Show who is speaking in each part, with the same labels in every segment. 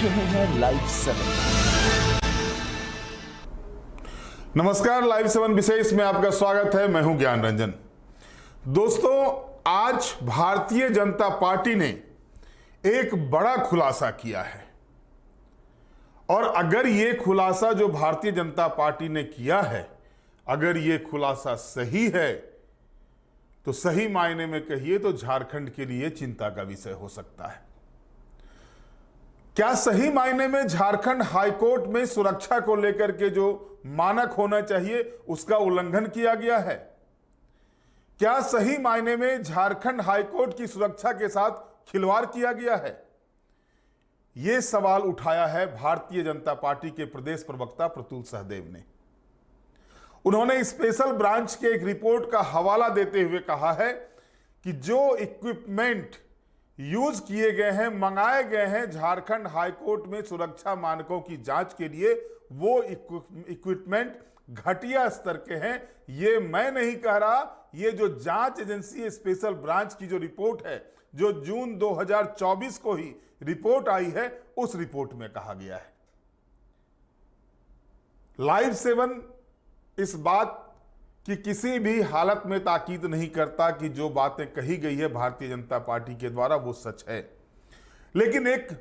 Speaker 1: रहे हैं लाइव 7।
Speaker 2: नमस्कार, लाइव 7 विशेष में आपका स्वागत है। मैं हूं ज्ञान रंजन। दोस्तों, आज भारतीय जनता पार्टी ने एक बड़ा खुलासा किया है और अगर ये खुलासा जो भारतीय जनता पार्टी ने किया है, अगर ये खुलासा सही है तो सही मायने में कहिए तो झारखंड के लिए चिंता का विषय हो सकता है। क्या सही मायने में झारखंड हाईकोर्ट में सुरक्षा को लेकर के जो मानक होना चाहिए उसका उल्लंघन किया गया है? क्या सही मायने में झारखंड हाईकोर्ट की सुरक्षा के साथ खिलवाड़ किया गया है? यह सवाल उठाया है भारतीय जनता पार्टी के प्रदेश प्रवक्ता प्रतुल सहदेव ने। उन्होंने स्पेशल ब्रांच के एक रिपोर्ट का हवाला देते हुए कहा है कि जो इक्विपमेंट यूज किए गए हैं, मंगाए गए हैं झारखंड हाईकोर्ट में सुरक्षा मानकों की जांच के लिए, वो इक्विपमेंट घटिया स्तर के हैं। ये मैं नहीं कह रहा, ये जो जांच एजेंसी स्पेशल ब्रांच की जो रिपोर्ट है, जो जून 2024 को ही रिपोर्ट आई है, उस रिपोर्ट में कहा गया है। लाइव 7 इस बात कि किसी भी हालत में ताकीद नहीं करता कि जो बातें कही गई है भारतीय जनता पार्टी के द्वारा वो सच है, लेकिन एक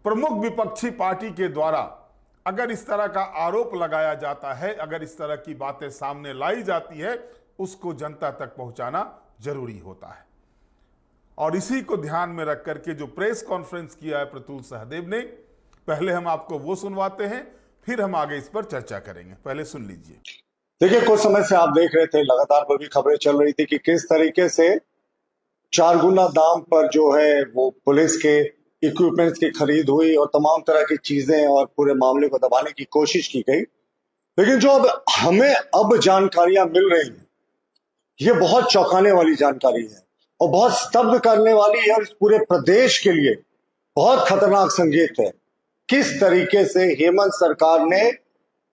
Speaker 2: प्रमुख विपक्षी पार्टी के द्वारा अगर इस तरह का आरोप लगाया जाता है, अगर इस तरह की बातें सामने लाई जाती है, उसको जनता तक पहुंचाना जरूरी होता है। और इसी को ध्यान में रख करके जो प्रेस कॉन्फ्रेंस किया है प्रतुल सहदेव ने, पहले हम आपको वो सुनवाते हैं, फिर हम आगे इस पर चर्चा करेंगे। पहले सुन लीजिए।
Speaker 3: देखिए, कुछ समय से आप देख रहे थे, लगातार पर भी खबरें चल रही थी कि किस तरीके से 4 गुना दाम पर जो है वो पुलिस के इक्विपमेंट्स की खरीद हुई और तमाम तरह की चीजें और पूरे मामले को दबाने की कोशिश की गई। लेकिन जो अब हमें जानकारियां मिल रही हैं, ये बहुत चौंकाने वाली जानकारी है और बहुत स्तब्ध करने वाली है और इस पूरे प्रदेश के लिए बहुत खतरनाक संकेत है। किस तरीके से हेमंत सरकार ने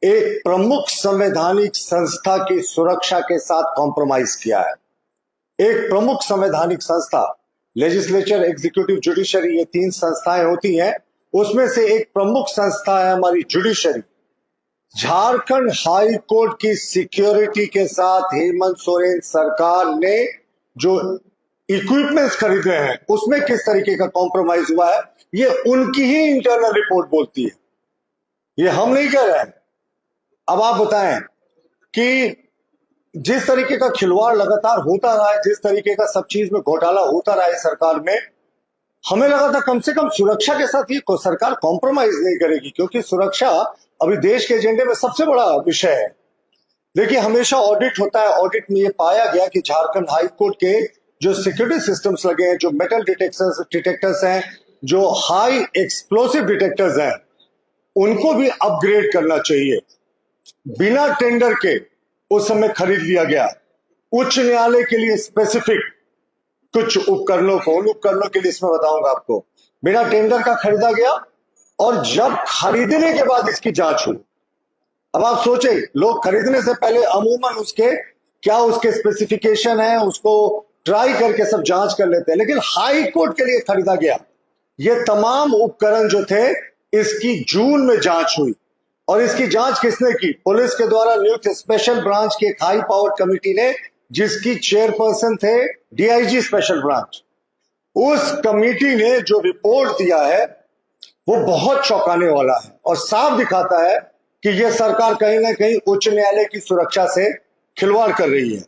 Speaker 3: एक प्रमुख संवैधानिक संस्था की सुरक्षा के साथ कॉम्प्रोमाइज किया है। एक प्रमुख संवैधानिक संस्था, लेजिस्लेचर, एग्जीक्यूटिव, जुडिशरी, ये 3 संस्थाएं होती हैं, उसमें से एक प्रमुख संस्था है हमारी जुडिशरी। झारखंड हाई कोर्ट की सिक्योरिटी के साथ हेमंत सोरेन सरकार ने जो इक्विपमेंट्स खरीदे हैं उसमें किस तरीके का कॉम्प्रोमाइज हुआ है, ये उनकी ही इंटरनल रिपोर्ट बोलती है, ये हम नहीं कह रहे हैं। अब आप बताएं कि जिस तरीके का खिलवाड़ लगातार होता रहा है, जिस तरीके का सब चीज में घोटाला होता रहा है सरकार में, हमें लगा था कम से कम सुरक्षा के साथ ये सरकार कॉम्प्रोमाइज नहीं करेगी, क्योंकि सुरक्षा अभी देश के एजेंडे में सबसे बड़ा विषय है। देखिए, हमेशा ऑडिट होता है, ऑडिट में ये पाया गया कि झारखंड हाई कोर्ट के जो सिक्योरिटी सिस्टम्स लगे हैं, जो मेटल डिटेक्टर्स हैं, जो हाई एक्सप्लोसिव डिटेक्टर्स हैं, उनको भी अपग्रेड करना चाहिए। बिना टेंडर के उस समय खरीद लिया गया। उच्च न्यायालय के लिए स्पेसिफिक कुछ उपकरणों को, उन उपकरणों के लिए इसमें बताऊंगा आपको, बिना टेंडर का खरीदा गया और जब खरीदने के बाद इसकी जांच हुई। अब आप सोचे, लोग खरीदने से पहले अमूमन उसके स्पेसिफिकेशन है उसको ट्राई करके सब जांच कर लेते हैं, लेकिन हाई कोर्ट के लिए खरीदा गया। ये तमाम उपकरण जो थे, इसकी जून में जांच हुई और इसकी जांच किसने की? पुलिस के द्वारा नियुक्त स्पेशल ब्रांच की एक हाई पावर कमेटी ने, जिसकी चेयरपर्सन थे डीआईजी स्पेशल ब्रांच। उस कमेटी ने जो रिपोर्ट दिया है वो बहुत चौंकाने वाला है और साफ दिखाता है कि यह सरकार कहीं ना कहीं उच्च न्यायालय की सुरक्षा से खिलवाड़ कर रही है।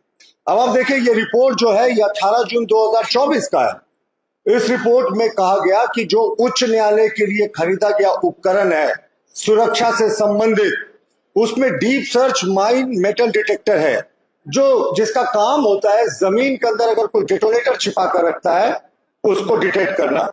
Speaker 3: अब आप देखिए, ये रिपोर्ट जो है ये 18 जून 2024 का है। इस रिपोर्ट में कहा गया कि जो उच्च न्यायालय के लिए खरीदा गया उपकरण है सुरक्षा से संबंधित, उसमें deep search mine metal detector है, जिसका काम होता है जमीन के अंदर अगर कोई डेटोनेटर छिपा कर रखता है उसको डिटेक्ट करना।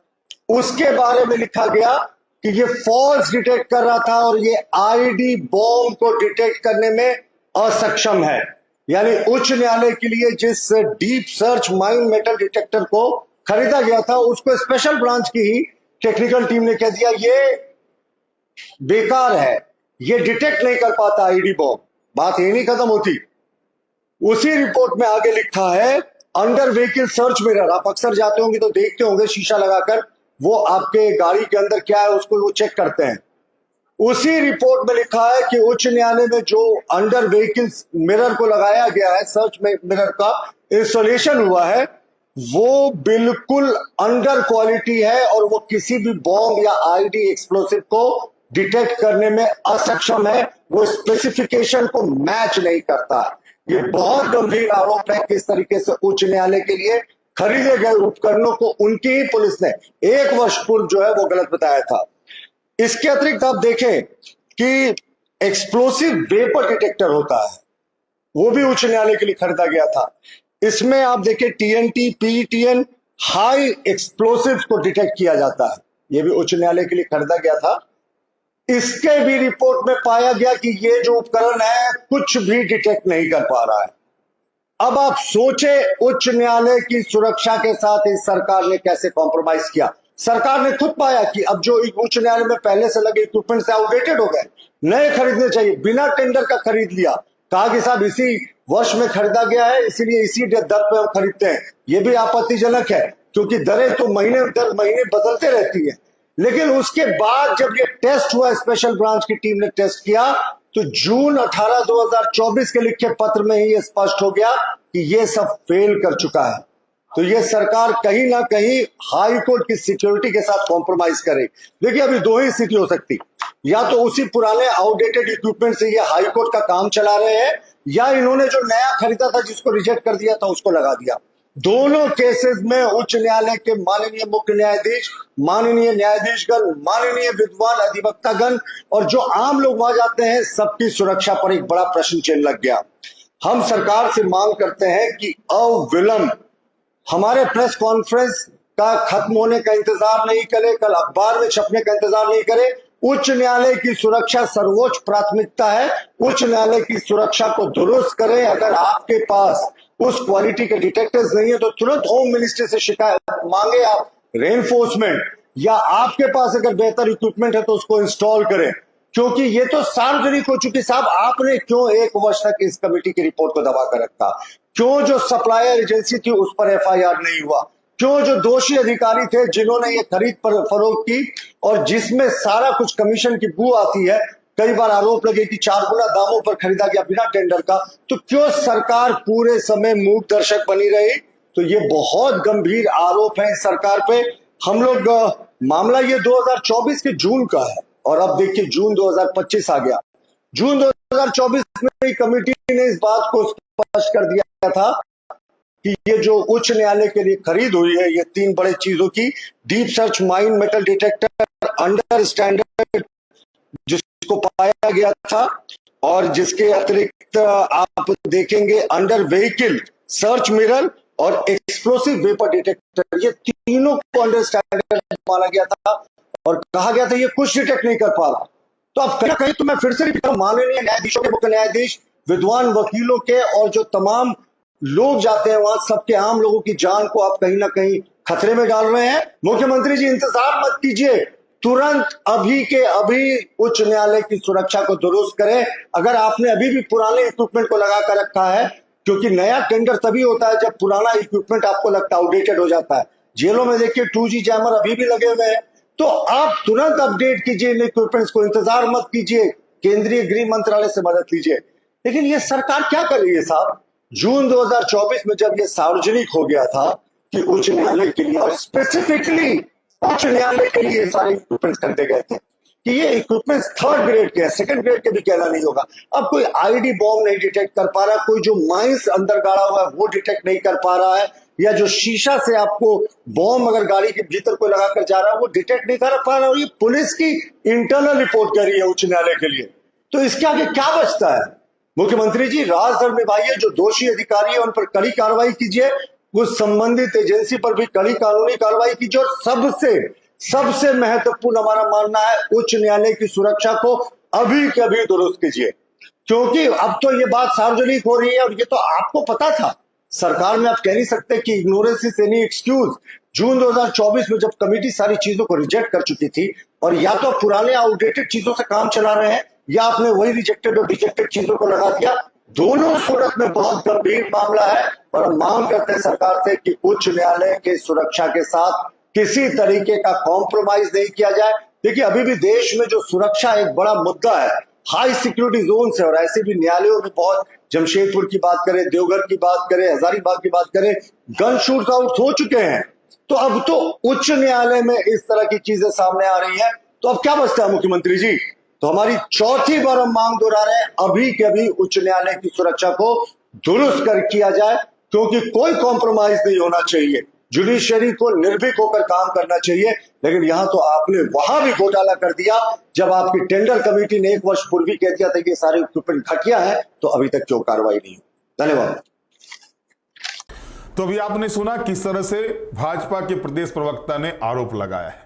Speaker 3: उसके बारे में लिखा गया कि ये फॉल्स डिटेक्ट कर रहा था और ये आईडी बॉम्ब को डिटेक्ट करने में असक्षम है। यानी उच्च न्यायालय के लिए जिस deep search mine metal detector को खरीदा गया था, उसको स्पेशल ब्रांच की ही टेक्निकल टीम ने कह दिया ये बेकार है, ये डिटेक्ट नहीं कर पाता आईडी बॉम्ब। बात यही नहीं खत्म होती, उसी रिपोर्ट में आगे लिखा है अंडर व्हीकल सर्च मिरर। आप अक्सर जाते होंगे तो देखते होंगे शीशा लगाकर वो आपके गाड़ी के अंदर क्या है उसको वो चेक करते हैं। उसी रिपोर्ट में लिखा है कि उच्च न्यायालय में जो अंडर व्हीकल मिरर को लगाया गया है, सर्च मिरर का इंस्टॉलेशन हुआ है, वो बिल्कुल अंडर क्वालिटी है और वो किसी भी बॉम्ब या आईडी एक्सप्लोसिव को डिटेक्ट करने में असक्षम है, वो स्पेसिफिकेशन को मैच नहीं करता। ये बहुत गंभीर आरोप है। किस तरीके से उच्च न्यायालय के लिए खरीदे गए उपकरणों को उनकी ही पुलिस ने 1 वर्ष पूर्व जो है वो गलत बताया था। इसके अतिरिक्त आप देखें कि एक्सप्लोसिव वेपर डिटेक्टर होता है, वो भी उच्च न्यायालय के लिए खरीदा गया था। इसमें आप देखें टीएनटी, पीईटीएन, हाई एक्सप्लोसिव को डिटेक्ट किया जाता है, ये भी उच्च न्यायालय के लिए खरीदा गया था। इसके भी रिपोर्ट में पाया गया कि ये जो उपकरण है कुछ भी डिटेक्ट नहीं कर पा रहा है। अब आप सोचे उच्च न्यायालय की सुरक्षा के साथ इस सरकार ने कैसे कॉम्प्रोमाइज किया। सरकार ने खुद पाया कि अब जो उच्च न्यायालय में पहले से लगे इक्विपमेंट से आउटडेटेड हो गए, नए खरीदने चाहिए, बिना टेंडर का खरीद लिया। कहा कि साहब इसी वर्ष में खरीदा गया है, इसीलिए इसी दर पे हम खरीदते हैं। यह भी आपत्तिजनक है क्योंकि दरें तो महीने दर महीने बदलते रहती है। लेकिन उसके बाद जब ये टेस्ट हुआ, स्पेशल ब्रांच की टीम ने टेस्ट किया, तो जून 18, 2024 के लिखे पत्र में ही ये स्पष्ट हो गया कि ये सब फेल कर चुका है। तो ये सरकार कहीं ना कहीं हाई कोर्ट की सिक्योरिटी के साथ कॉम्प्रोमाइज करे। देखिए अभी दो ही स्थिति हो सकती, या तो उसी पुराने आउटडेटेड इक्विपमेंट से ये हाई कोर्ट का काम चला रहे हैं, या इन्होंने जो नया खरीदा था जिसको रिजेक्ट कर दिया था उसको लगा दिया। दोनों केसेस में उच्च न्यायालय के माननीय मुख्य न्यायाधीश, माननीय न्यायाधीशगण, माननीय विद्वान अधिवक्तागण और जो आम लोग वहां जाते हैं, सबकी सुरक्षा पर एक बड़ा प्रश्न चिन्ह लग गया। हम सरकार से मांग करते हैं कि अविलंब हमारे प्रेस कॉन्फ्रेंस का खत्म होने का इंतजार नहीं करे, कल अखबार में छपने का इंतजार नहीं करे। उच्च न्यायालय की सुरक्षा सर्वोच्च प्राथमिकता है। उच्च न्यायालय की सुरक्षा को दुरुस्त करें। अगर आपके पास उस क्वालिटी के डिटेक्टर्स नहीं है तो तुरंत होम मिनिस्ट्री से शिकायत मांगे, आप रेनफोर्समेंट, या आपके पास अगर बेहतर इक्विपमेंट है तो उसको इंस्टॉल करें, क्योंकि ये तो सार्वजनिक हो चुकी। साहब आपने क्यों 1 वर्ष तक इस कमेटी की रिपोर्ट को दबा कर रखा? क्यों जो सप्लायर एजेंसी थी उस पर एफआईआर नहीं हुआ? क्यों जो दोषी अधिकारी थे जिन्होंने ये खरीद पर फरोख्त की और जिसमें सारा कुछ कमीशन की बू आती है, कई बार आरोप लगे कि 4 गुना दामों पर खरीदा गया बिना टेंडर का, तो क्यों सरकार पूरे समय मूक दर्शक बनी रही? तो ये बहुत गंभीर आरोप है सरकार पे। हम लोग मामला ये 2024 के जून का है और अब देखिए जून 2025 आ गया। जून 2024 में कमेटी ने इस बात को स्पष्ट कर दिया था कि ये जो उच्च न्यायालय के लिए खरीद हुई है, ये 3 बड़े चीजों की, deep search mine metal detector under standard जिसको पाया गया था, और जिसके अतिरिक्त आप देखेंगे अंडर व्हीकल सर्च मिरर और एक्सप्लोसिव वेपर डिटेक्टर, ये तीनों को अंडर स्टैंडर्ड माना गया था और कहा गया था ये कुछ डिटेक्ट नहीं कर पा रहा। तो अब कहीं कहीं तो मैं फिर से माननीय न्यायाधीशों के, मुख्य न्यायाधीश, विद्वान वकीलों के और जो तमाम लोग जाते हैं वहां, सबके आम लोगों की जान को आप कहीं ना कहीं खतरे में डाल रहे हैं। मुख्यमंत्री जी इंतजार मत कीजिए, तुरंत अभी के अभी उच्च न्यायालय की सुरक्षा को दुरुस्त करें। अगर आपने अभी भी पुराने इक्विपमेंट को लगा कर रखा है, क्योंकि नया टेंडर तभी होता है जब पुराना इक्विपमेंट आपको लगता है आउटडेटेड हो जाता है। जेलों में देखिए 2G जैमर अभी भी लगे हुए हैं, तो आप तुरंत अपडेट कीजिए इन इक्विपमेंट्स को, इंतजार मत कीजिए, केंद्रीय गृह मंत्रालय से मदद लीजिए। लेकिन ये सरकार क्या कर रही है साहब? जून 2024 में जब ये सार्वजनिक हो गया था कि उच्च न्यायालय के लिए, और स्पेसिफिकली उच्च न्यायालय के लिए सारे इक्विपमेंट खरीदे गए थे कि ये इक्विपमेंट 3rd ग्रेड के हैं, 2nd ग्रेड के भी कहना नहीं होगा। अब कोई आईडी बॉम्ब नहीं डिटेक्ट कर पा रहा, कोई जो माइंस अंदर गाड़ा हुआ है वो डिटेक्ट नहीं कर पा रहा है, या जो शीशा से आपको बॉम्ब अगर गाड़ी के भीतर कोई लगा कर जा रहा है वो डिटेक्ट नहीं कर पा रहा। और ये पुलिस की इंटरनल रिपोर्ट कर रही है उच्च न्यायालय के लिए, तो इसके आगे क्या बचता है? मुख्यमंत्री जी राजधर्म निभाइए, जो दोषी अधिकारी है उन पर कड़ी कार्रवाई कीजिए, उस संबंधित एजेंसी पर भी कड़ी कानूनी कार्रवाई कीजिए, और सबसे महत्वपूर्ण हमारा मानना है उच्च न्यायालय की सुरक्षा को अभी के अभी दुरुस्त कीजिए, क्योंकि अब तो ये बात सार्वजनिक हो रही है और ये तो आपको पता था। सरकार में आप कह नहीं सकते कि इग्नोरेंस इज एनी एक्सक्यूज। जून 2024 में जब कमेटी सारी चीजों को रिजेक्ट कर चुकी थी, और या तो पुराने आउटडेटेड चीजों से काम चला रहे हैं या आपने वही रिजेक्टेड और रिजेक्टेड चीजों को लगा दिया, दोनों सूरत में बहुत गंभीर मामला है। और हम मांग करते हैं सरकार से कि उच्च न्यायालय के सुरक्षा के साथ किसी तरीके का कॉम्प्रोमाइज नहीं किया जाए। देखिए, अभी भी देश में जो सुरक्षा एक बड़ा मुद्दा है, हाई सिक्योरिटी जोन है, और ऐसे भी न्यायालयों में बहुत, जमशेदपुर की बात करें, देवघर की बात करें, हजारीबाग की बात करें, गन शूट आउट हो चुके हैं। तो अब तो उच्च न्यायालय में इस तरह की चीजें सामने आ रही हैं, तो अब क्या बचता है मुख्यमंत्री जी? तो हमारी चौथी बार हम मांग दोहरा रहे हैं, अभी के अभी उच्च न्यायालय की सुरक्षा को दुरुस्त कर किया जाए, क्योंकि कोई कॉम्प्रोमाइज नहीं होना चाहिए। जुडिशरी को निर्भीक होकर काम करना चाहिए। लेकिन यहां तो आपने वहां भी घोटाला कर दिया, जब आपकी टेंडर कमेटी ने 1 वर्ष पूर्व ही कह दिया था कि सारे इक्विपमेंट घटिया है, तो अभी तक क्यों कार्रवाई नहीं हुई? धन्यवाद।
Speaker 2: तो अभी आपने सुना किस तरह से भाजपा के प्रदेश प्रवक्ता ने आरोप लगाया है।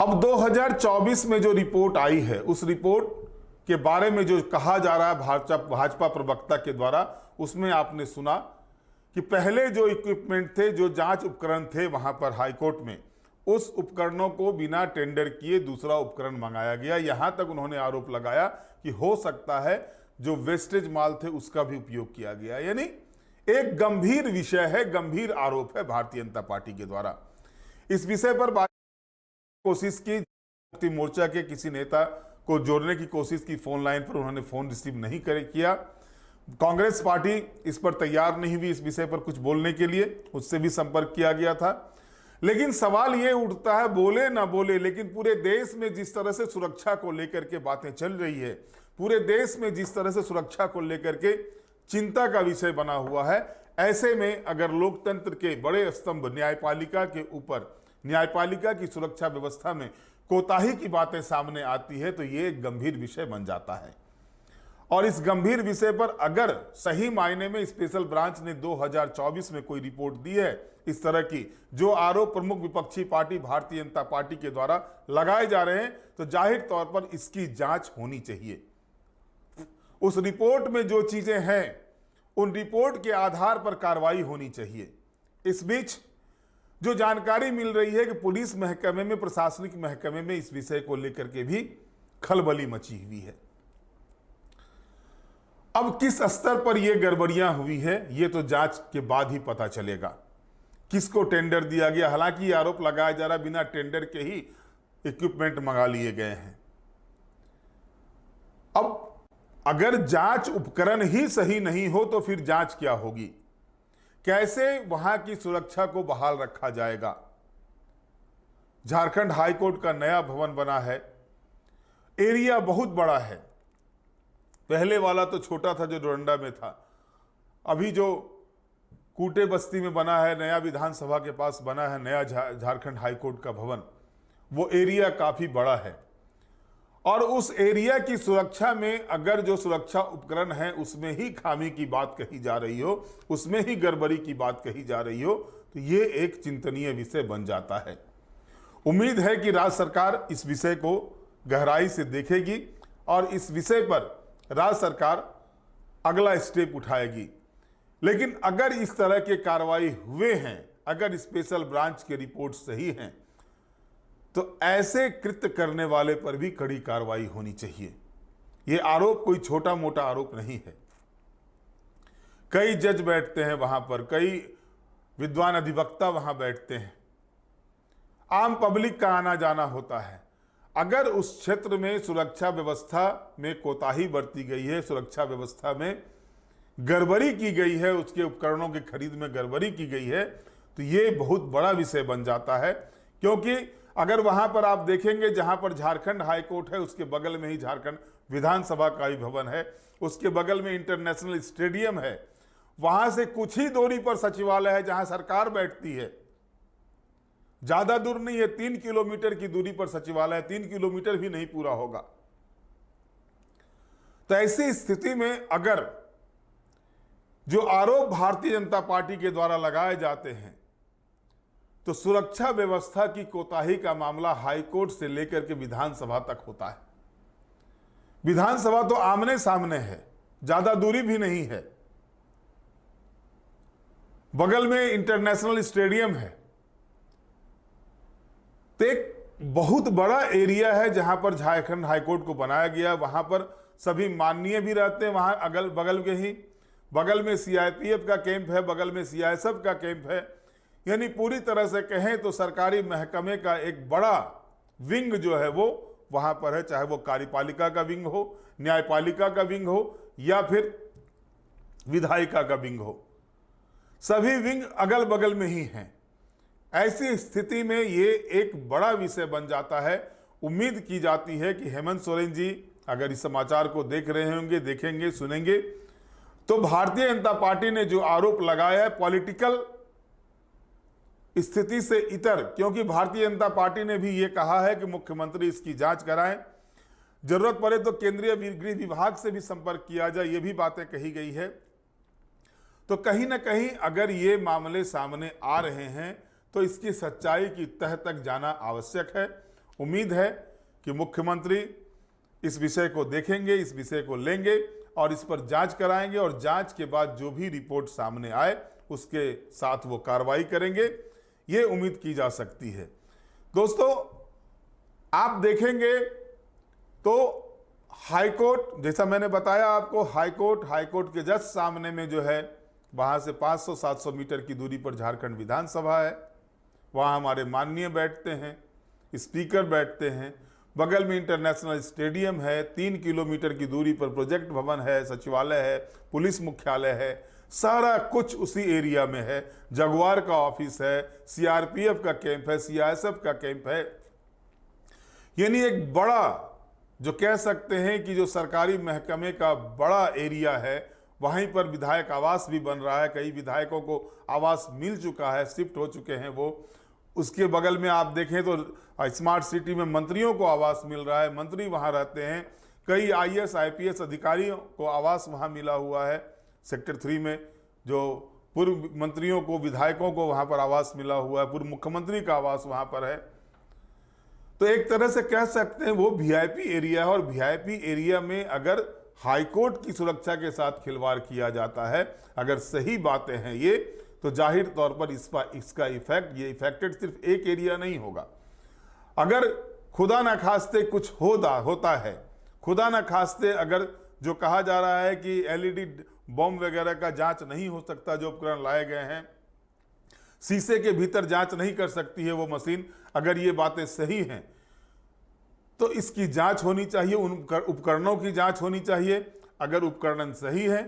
Speaker 2: अब 2024 में जो रिपोर्ट आई है, उस रिपोर्ट के बारे में जो कहा जा रहा है भाजपा प्रवक्ता के द्वारा, उसमें आपने सुना कि पहले जो इक्विपमेंट थे, जो जांच उपकरण थे वहां पर हाईकोर्ट में, उस उपकरणों को बिना टेंडर किए दूसरा उपकरण मंगाया गया। यहां तक उन्होंने आरोप लगाया कि हो सकता है जो वेस्टेज माल थे उसका भी उपयोग किया गया। यानी एक गंभीर विषय है, गंभीर आरोप है भारतीय जनता पार्टी के द्वारा। इस विषय पर कोशिश की, मुक्ति मोर्चा के किसी नेता को जोड़ने की कोशिश की फोन लाइन पर, उन्होंने फोन रिसीव नहीं किया। कांग्रेस पार्टी इस पर तैयार नहीं हुई इस विषय पर कुछ बोलने के लिए, उससे भी संपर्क किया गया था। लेकिन सवाल यह उठता है, बोले ना बोले, लेकिन पूरे देश में जिस तरह से सुरक्षा को लेकर के बातें चल रही है, पूरे देश में जिस तरह से सुरक्षा को लेकर के चिंता का विषय बना हुआ है, ऐसे में अगर लोकतंत्र के बड़े स्तंभ न्यायपालिका के ऊपर, न्यायपालिका की सुरक्षा व्यवस्था में कोताही की बातें सामने आती है, तो ये एक गंभीर विषय बन जाता है। और इस गंभीर विषय पर अगर सही मायने में स्पेशल ब्रांच ने 2024 में कोई रिपोर्ट दी है इस तरह की, जो आरोप प्रमुख विपक्षी पार्टी भारतीय जनता पार्टी के द्वारा लगाए जा रहे हैं, तो जाहिर तौर पर इसकी जांच होनी चाहिए। उस रिपोर्ट में जो चीजें हैं, उन रिपोर्ट के आधार पर कार्रवाई होनी चाहिए। इस बीच जो जानकारी मिल रही है कि पुलिस महकमे में, प्रशासनिक महकमे में इस विषय को लेकर के भी खलबली मची हुई है। अब किस स्तर पर यह गड़बड़ियां हुई है, यह तो जांच के बाद ही पता चलेगा। किसको टेंडर दिया गया? हालांकि यह आरोप लगाया जा रहा है बिना टेंडर के ही इक्विपमेंट मंगा लिए गए हैं। अब अगर जांच उपकरण ही सही नहीं हो तो फिर जांच क्या होगी? कैसे वहां की सुरक्षा को बहाल रखा जाएगा? झारखंड हाईकोर्ट का नया भवन बना है, एरिया बहुत बड़ा है। पहले वाला तो छोटा था जो डोरंडा में था। अभी जो कूटे बस्ती में बना है, नया विधानसभा के पास बना है नया झारखंड हाईकोर्ट का भवन, वो एरिया काफी बड़ा है। और उस एरिया की सुरक्षा में अगर जो सुरक्षा उपकरण है उसमें ही खामी की बात कही जा रही हो, उसमें ही गड़बड़ी की बात कही जा रही हो, तो ये एक चिंतनीय विषय बन जाता है। उम्मीद है कि राज्य सरकार इस विषय को गहराई से देखेगी और इस विषय पर राज्य सरकार अगला स्टेप उठाएगी। लेकिन अगर इस तरह के कार्रवाई हुए हैं, अगर स्पेशल ब्रांच की रिपोर्ट सही हैं, तो ऐसे कृत्य करने वाले पर भी कड़ी कार्रवाई होनी चाहिए। यह आरोप कोई छोटा मोटा आरोप नहीं है। कई जज बैठते हैं वहां पर, कई विद्वान अधिवक्ता वहां बैठते हैं, आम पब्लिक का आना जाना होता है। अगर उस क्षेत्र में सुरक्षा व्यवस्था में कोताही बरती गई है, सुरक्षा व्यवस्था में गड़बड़ी की गई है, उसके उपकरणों की खरीद में गड़बड़ी की गई है, तो ये बहुत बड़ा विषय बन जाता है। क्योंकि अगर वहां पर आप देखेंगे, जहां पर झारखंड हाईकोर्ट है उसके बगल में ही झारखंड विधानसभा का ही भवन है, उसके बगल में इंटरनेशनल स्टेडियम है, वहां से कुछ ही दूरी पर सचिवालय है जहां सरकार बैठती है। ज्यादा दूर नहीं है, 3 किलोमीटर की दूरी पर सचिवालय है, 3 किलोमीटर भी नहीं पूरा होगा। तो ऐसी स्थिति में अगर जो आरोप भारतीय जनता पार्टी के द्वारा लगाए जाते हैं, तो सुरक्षा व्यवस्था की कोताही का मामला हाईकोर्ट से लेकर के विधानसभा तक होता है। विधानसभा तो आमने सामने है, ज्यादा दूरी भी नहीं है, बगल में इंटरनेशनल स्टेडियम है। तो एक बहुत बड़ा एरिया है जहां पर झारखंड हाईकोर्ट को बनाया गया। वहां पर सभी माननीय भी रहते हैं, वहां अगल बगल के ही, बगल में सीआरपीएफ का कैंप है, बगल में सीआईएसएफ का कैंप है। यानी पूरी तरह से कहें तो सरकारी महकमे का एक बड़ा विंग जो है वो वहां पर है, चाहे वो कार्यपालिका का विंग हो, न्यायपालिका का विंग हो या फिर विधायिका का विंग हो, सभी विंग अगल बगल में ही हैं। ऐसी स्थिति में ये एक बड़ा विषय बन जाता है। उम्मीद की जाती है कि हेमंत सोरेन जी अगर इस समाचार को देख रहे होंगे, देखेंगे, सुनेंगे, तो भारतीय जनता पार्टी ने जो आरोप लगाया है पॉलिटिकल स्थिति से इतर, क्योंकि भारतीय जनता पार्टी ने भी ये कहा है कि मुख्यमंत्री इसकी जांच कराएं, जरूरत पड़े तो केंद्रीय गृह विभाग से भी संपर्क किया जाए, ये भी बातें कही गई है। तो कहीं ना कहीं अगर ये मामले सामने आ रहे हैं तो इसकी सच्चाई की तह तक जाना आवश्यक है। उम्मीद है कि मुख्यमंत्री इस विषय को देखेंगे, इस विषय को लेंगे और इस पर जांच कराएंगे और जांच के बाद जो भी रिपोर्ट सामने आए उसके साथ वो कार्रवाई करेंगे, ये उम्मीद की जा सकती है। दोस्तों, आप देखेंगे तो हाईकोर्ट, जैसा मैंने बताया आपको, हाईकोर्ट के जस्ट सामने में जो है वहां से 500-700 मीटर की दूरी पर झारखंड विधानसभा है। वहां हमारे माननीय बैठते हैं, स्पीकर बैठते हैं, बगल में इंटरनेशनल स्टेडियम है, 3 किलोमीटर की दूरी पर प्रोजेक्ट भवन है, सचिवालय है, पुलिस मुख्यालय है, सारा कुछ उसी एरिया में है। जगुआर का ऑफिस है, सीआरपीएफ का कैंप है, सीआईएसएफ का कैंप है। यानी एक बड़ा, जो कह सकते हैं कि जो सरकारी महकमे का बड़ा एरिया है, वहीं पर विधायक आवास भी बन रहा है। कई विधायकों को आवास मिल चुका है, शिफ्ट हो चुके हैं वो। उसके बगल में आप देखें तो स्मार्ट सिटी में मंत्रियों को आवास मिल रहा है, मंत्री वहां रहते हैं। कई आईएएस आईपीएस अधिकारियों को आवास वहां मिला हुआ है। सेक्टर 3 में जो पूर्व मंत्रियों को, विधायकों को वहां पर आवास मिला हुआ है, पूर्व मुख्यमंत्री का आवास वहां पर है। तो एक तरह से कह सकते हैं वो वीआईपी एरिया है। और वीआईपी एरिया में अगर हाईकोर्ट की सुरक्षा के साथ खिलवाड़ किया जाता है, अगर सही बातें हैं ये, तो जाहिर तौर पर इसका इफेक्ट, ये इफेक्टेड सिर्फ एक एरिया नहीं होगा। अगर खुदा न खास्ते कुछ होता है, खुदा न खास्ते अगर जो कहा जा रहा है कि एलईडी बॉम्ब वगैरह का जांच नहीं हो सकता, जो उपकरण लाए गए हैं, शीशे के भीतर जांच नहीं कर सकती है वो मशीन, अगर ये बातें सही हैं तो इसकी जांच होनी चाहिए, उन उपकरणों की जांच होनी चाहिए। अगर उपकरण सही है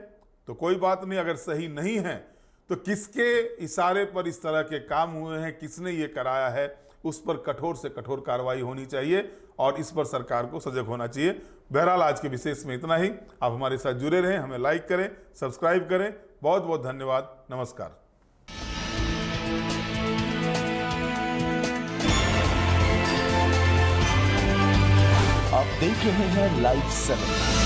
Speaker 2: तो कोई बात नहीं, अगर सही नहीं है तो किसके इशारे पर इस तरह के काम हुए हैं, किसने ये कराया है, उस पर कठोर से कठोर कार्रवाई होनी चाहिए और इस पर सरकार को सजग होना चाहिए। बहरहाल आज के विशेष में इतना ही। आप हमारे साथ जुड़े रहें, हमें लाइक करें, सब्सक्राइब करें। बहुत बहुत धन्यवाद। नमस्कार।
Speaker 1: आप देख रहे हैं लाइव 7।